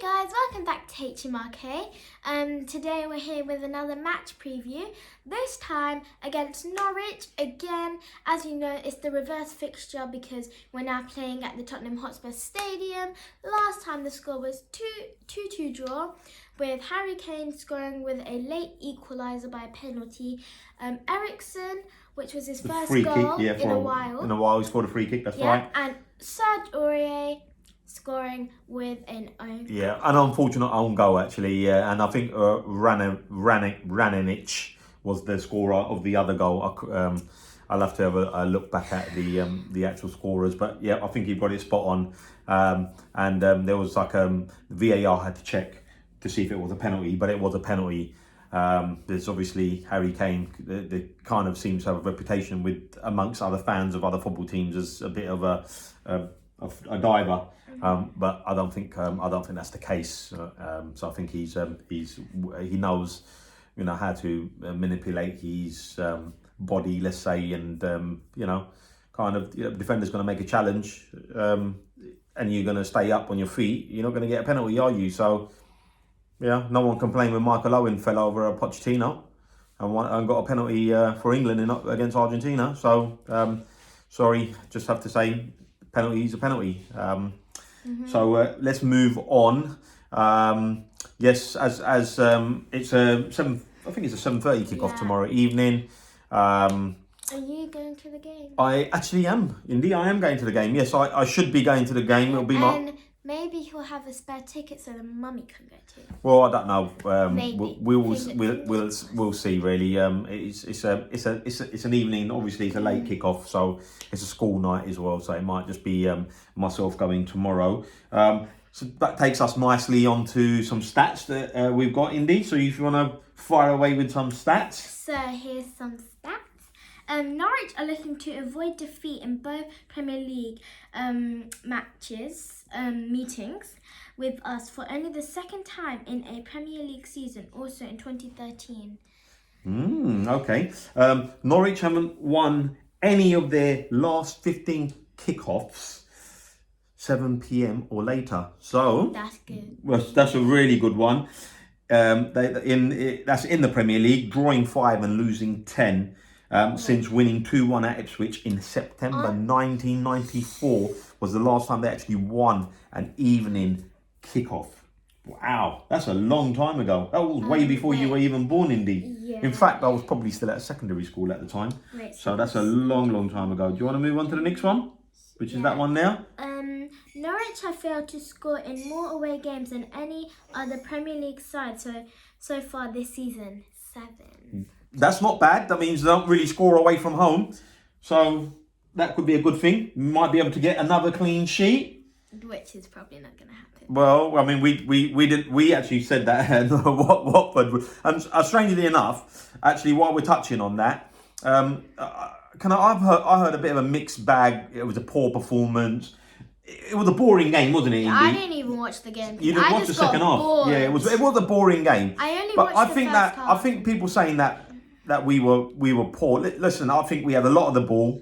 guys, welcome back to HMRK. Today we're here with another match preview. This time against Norwich. Again, as you know, it's the reverse fixture because we're now playing at the Tottenham Hotspur Stadium. Last time the score was 2-2 draw, with Harry Kane scoring with a late equaliser by a penalty. Ericsson, which was his first goal in a while. In a while, he scored a free kick, that's right. And Serge Aurier scoring with an own goal. Yeah, an unfortunate own goal actually, and I think Raninic was the scorer of the other goal. I'll have to have a look back at the actual scorers, but yeah, I think he got it spot on. And there was like VAR had to check to see if it was a penalty, but it was a penalty. There's obviously Harry Kane, the kind of seems to have a reputation with amongst other fans of other football teams as a bit of a diver. But I don't think that's the case. So I think he knows, how to manipulate his body, let's say, and defender's going to make a challenge, and you're going to stay up on your feet. You're not going to get a penalty, are you? So yeah, no one can blame when Michael Owen fell over a Pochettino and got a penalty for England against Argentina. So sorry, just have to say, penalty is a penalty. So let's move on. Yes, as it's a 7:30 kickoff tomorrow evening. Are you going to the game? I actually am. Indeed, I am going to the game. Yes, I should be going to the game. It'll be Maybe he'll have a spare ticket so the mummy can go too. Well, I don't know. Maybe. We'll see. Really, it's an evening. Obviously, it's a late kickoff, so it's a school night as well. So it might just be myself going tomorrow. So that takes us nicely onto some stats that we've got, Indy. So if you want to fire away with some stats. So here's some stats. Norwich are looking to avoid defeat in both Premier League meetings with us for only the second time in a Premier League season, also in 2013. Okay. Norwich haven't won any of their last 15 kickoffs 7 p.m. or later. So that's good. Well, that's a really good one. That's in the Premier League, drawing 5 and losing 10. Since winning 2-1 at Ipswich in September 1994 was the last time they actually won an evening kickoff. Wow, that's a long time ago. That was way before you were even born, Indy. Yeah. In fact, I was probably still at secondary school at the time. So that's a long time ago. Do you want to move on to the next one? Which is that one now? Norwich have failed to score in more away games than any other Premier League side so far this season. 7. That's not bad. That means they don't really score away from home. So that could be a good thing. We might be able to get another clean sheet. Which is probably not going to happen. Well, I mean, we actually said that Watford. And strangely enough, actually, while we're touching on that, I heard a bit of a mixed bag. It was a poor performance. It was a boring game, wasn't it, Indy? I didn't even watch the game. You didn't watch the second half. Yeah, it was a boring game. I only watched the first half. I think people saying that we were poor. Listen, I think we had a lot of the ball.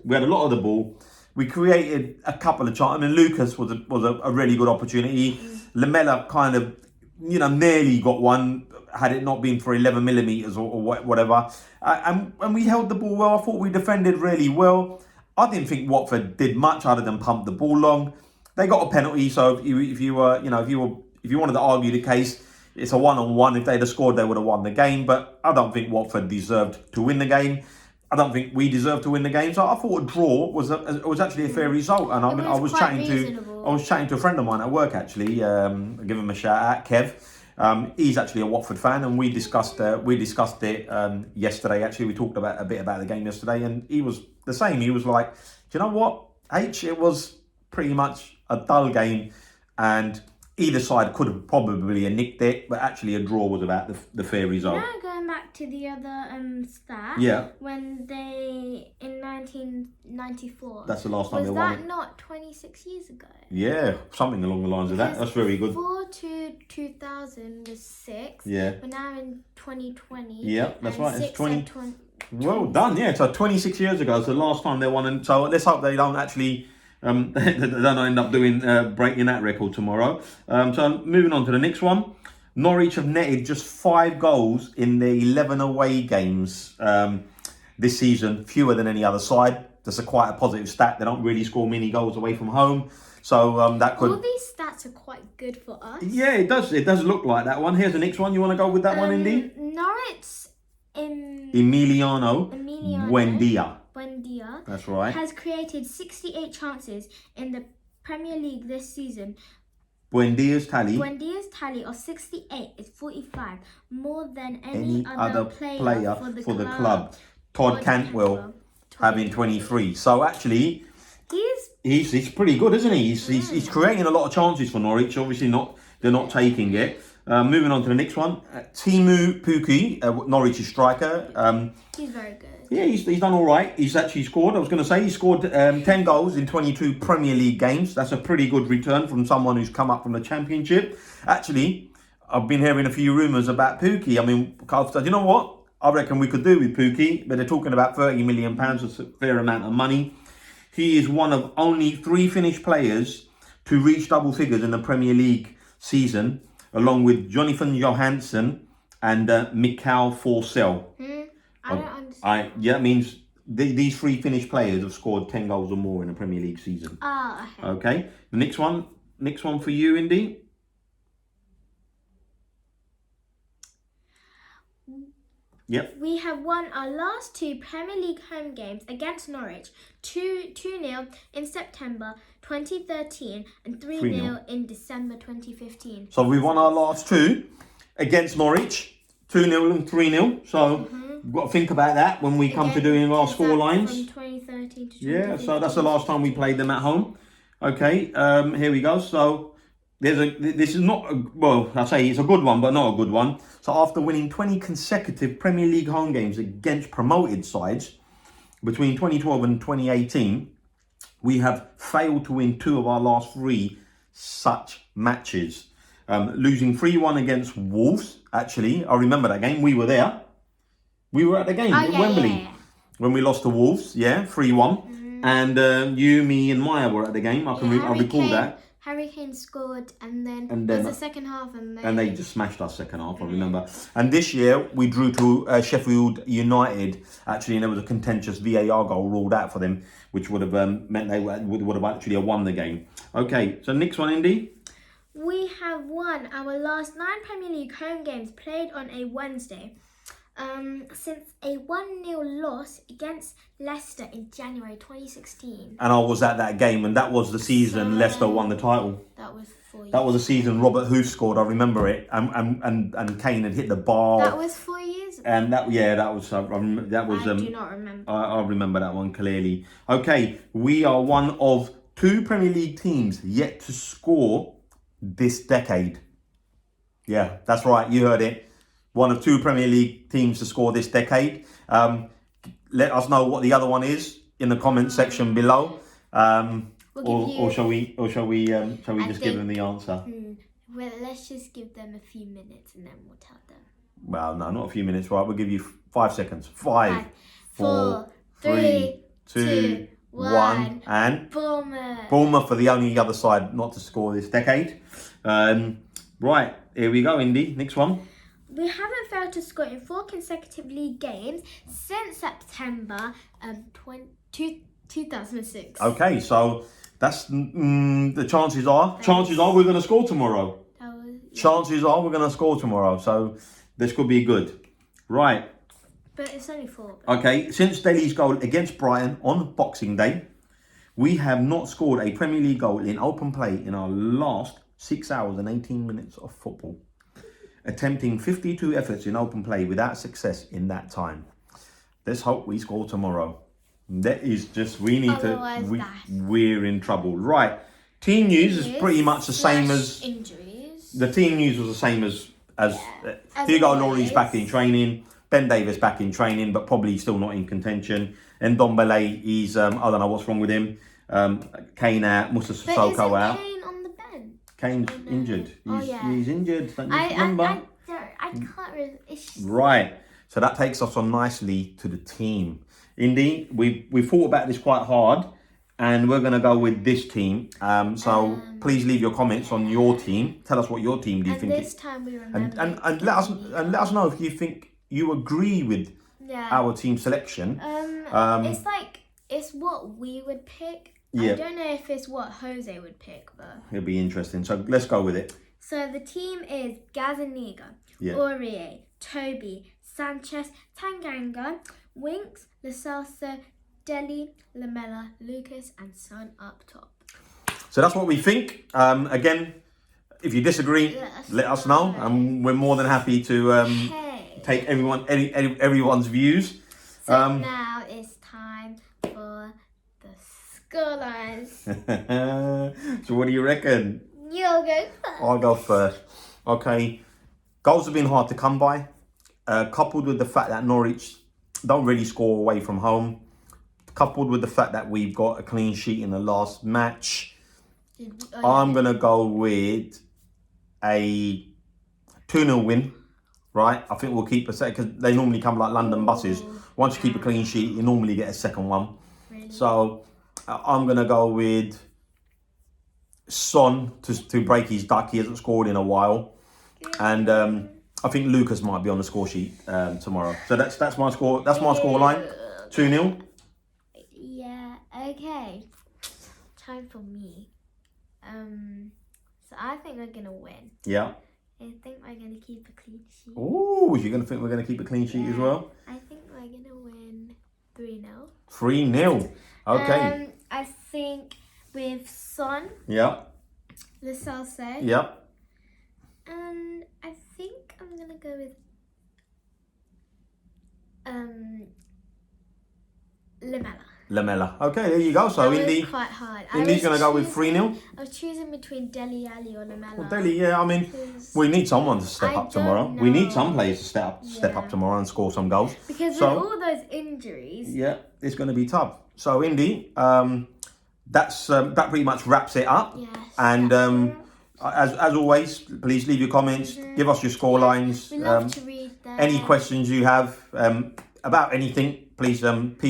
We created a couple of chances. I mean, Lucas was a really good opportunity. Lamela kind of, nearly got one had it not been for 11 millimeters or whatever. And we held the ball well. I thought we defended really well. I didn't think Watford did much other than pump the ball long. They got a penalty, so if you wanted to argue the case, it's a 1-on-1. If they'd have scored, they would have won the game. But I don't think Watford deserved to win the game. I don't think we deserved to win the game. So I thought a draw was actually a fair result. And I was chatting to a friend of mine at work actually. Give him a shout out, Kev. He's actually a Watford fan, and we discussed it yesterday. Actually, we talked a bit about the game yesterday, and he was the same. He was like, "Do you know what, H? It was pretty much a dull game, and either side could have probably nicked it, but actually a draw was about the fair result." Now going back to the other stat. Yeah. When they in 1994. That's the last time they won. Was that not 26 years ago? Yeah, something along the lines of that. That's very good. 2000 was 6. Yeah. We're now in 2020. Yeah, that's right. It's 20. Well 20. done. Yeah. So 26 years ago, it's the last time they won, and so let's hope they don't actually They don't end up breaking that record tomorrow. So moving on to the next one. Norwich have netted just 5 goals in their 11 away games this season, fewer than any other side. That's quite a positive stat. They don't really score many goals away from home. So that could... All these stats are quite good for us. Yeah, it does. It does look like that one. Here's the next one. You want to go with that one, Indy? Norwich Emiliano Buendia. That's right. Has created 68 chances in the Premier League this season. Buendia's tally of 68 is 45, more than any other player for the club. Todd Cantwell having 23. So actually, he's pretty good, isn't he? He's creating a lot of chances for Norwich. Obviously, they're not taking it. Moving on to the next one, Teemu Pukki, Norwich's striker. He's very good. Yeah, he's done all right. He's actually scored. I was going to say he scored 10 goals in 22 Premier League games. That's a pretty good return from someone who's come up from the Championship. Actually, I've been hearing a few rumours about Pukki. I mean, do you know what? I reckon we could do with Pukki, but they're talking about £30 million. That's a fair amount of money. He is one of only 3 Finnish players to reach double figures in the Premier League season, along with Jonathan Johansson and Mikael Forsell. I don't understand. That means these 3 Finnish players have scored 10 goals or more in a Premier League season. Okay. The next one for you, Indy. Yep. We have won our last 2 Premier League home games against Norwich, 2-0 in September 2013 and 3-0 in December 2015. So we won our last 2 against Norwich, 2-0 and 3-0. So we've got to think about that when we come to doing our score lines. From 2013 to 2015. Yeah, so that's the last time we played them at home. Okay, here we go. So this is not, I say it's a good one, but not a good one. So after winning 20 consecutive Premier League home games against promoted sides between 2012 and 2018, we have failed to win 2 of our last 3 such matches. Losing 3-1 against Wolves, actually. I remember that game. We were there. We were at the game at Wembley when we lost to Wolves, 3-1. And you, me and Maya were at the game. I recall that. Harry Kane scored and then it was the second half and they just smashed us second half, I remember. And this year we drew to Sheffield United, actually, and there was a contentious VAR goal ruled out for them, which would have meant they would have actually won the game. Okay, so next one, Indy. We have won our last 9 Premier League home games played on a Wednesday. Since a 1-0 loss against Leicester in January 2016. And I was at that game, and that was the season Leicester won the title. That was 4 years. That was the season Robert Huth scored. I remember it, and Kane had hit the bar. That was 4 years ago. And that was. I do not remember. I remember that one clearly. Okay, we are one of 2 Premier League teams yet to score this decade. Yeah, that's right. You heard it. One of 2 Premier League teams to score this decade. Let us know what the other one is in the comment section below. Or shall we just give them the answer? Well, let's just give them a few minutes and then we'll tell them. Well, no, not a few minutes, right? We'll give you 5 seconds. 5, 4, 3, 2, 1. And Bournemouth. Bournemouth for the only other side not to score this decade. Right, here we go, Indy. Next one. We haven't failed to score in 4 consecutive league games since September 2006. Okay, so that's the chances are we're going to score tomorrow. Chances are we're going to score tomorrow, so this could be good. Right. But it's only 4. Okay, since Delhi's goal against Brighton on Boxing Day, we have not scored a Premier League goal in open play in our last 6 hours and 18 minutes of football, attempting 52 efforts in open play without success in that time. Let's hope we score tomorrow. That is just, we're in trouble. Right, team news is pretty much the same as... Injuries. The team news was the same as Hugo Lloris's back in training, Ben Davies back in training, but probably still not in contention. And Ndombele, he's, I don't know what's wrong with him. Kane out, Moussa Sissoko out. Kane on the bench? Kane's injured. He's injured. Don't you remember? I can't really... Right. So that takes us on nicely to the team. Indy, we thought about this quite hard. and we're going to go with this team. So please leave your comments on your team. Tell us what your team do you And think. this time we remember. And let us know if you think you agree with our team selection. It's like it's what we would pick. Yeah. I don't know if it's what Jose would pick, but It'll be interesting. So let's go with it. So the team is Gazaniga, Aurier, Toby, Sanchez, Tanganga, Winks, Lasalsa, Deli, Lamella, Lucas, and Son up top. So that's what we think. Again, if you disagree, let us know, and we're more than happy to take everyone's views. So now it's time for the scorelines. So what do you reckon? You'll go first. I'll go first. Okay, goals have been hard to come by, coupled with the fact that Norwich don't really score away from home, coupled with the fact that we've got a clean sheet in the last match. I'm going to go with a 2-0 win, right? I think we'll keep a second, because they normally come like London buses. Once you keep a clean sheet, you normally get a second one. Really? So I'm going to go with Son to break his duck. He hasn't scored in a while. And I think Lucas might be on the score sheet tomorrow. So that's my score. That's my score line. 2-0. Yeah, okay. Time for me. So I think we're gonna win. Yeah. I think we're gonna keep a clean sheet. Oh, you're gonna think we're gonna keep a clean sheet as well? I think we're gonna win 3-0. 3-0. Okay. I think with Son, Yeah. the Salsa, Yeah. and I think I'm gonna go with Lamella. Okay, there you go. So Indy, quite hard. Indy's gonna go with 3-0. I was choosing between Deli Ali or Lamella. Well, Deli, yeah. I mean, we need someone to step up tomorrow. We need some players to step up tomorrow and score some goals. Because with all those injuries, yeah, it's going to be tough. So Indy, that pretty much wraps it up. Yes, and as always, please leave your comments. Give us your score lines. we love to read them. Any questions you have about anything, please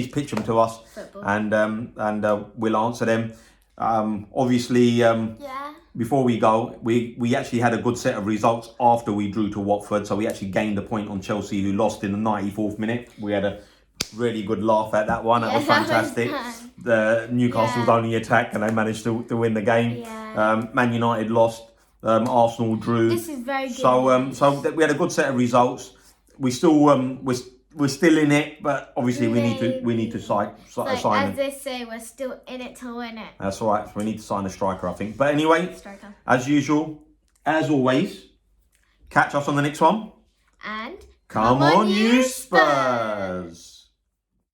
pitch them to us. Football. And we'll answer them. Obviously, before we go, we actually had a good set of results after we drew to Watford. So we actually gained a point on Chelsea, who lost in the 94th minute. We had a really good laugh at that one. That was fantastic. The Newcastle's only attack, and they managed to win the game. Man United lost. Arsenal drew. This is very good. So we had a good set of results. We still we're still in it, but obviously we need to sign. As they say, we're still in it to win it. That's right. So we need to sign a striker, I think. But anyway, as usual, as always, catch us on the next one. And come on, you Spurs!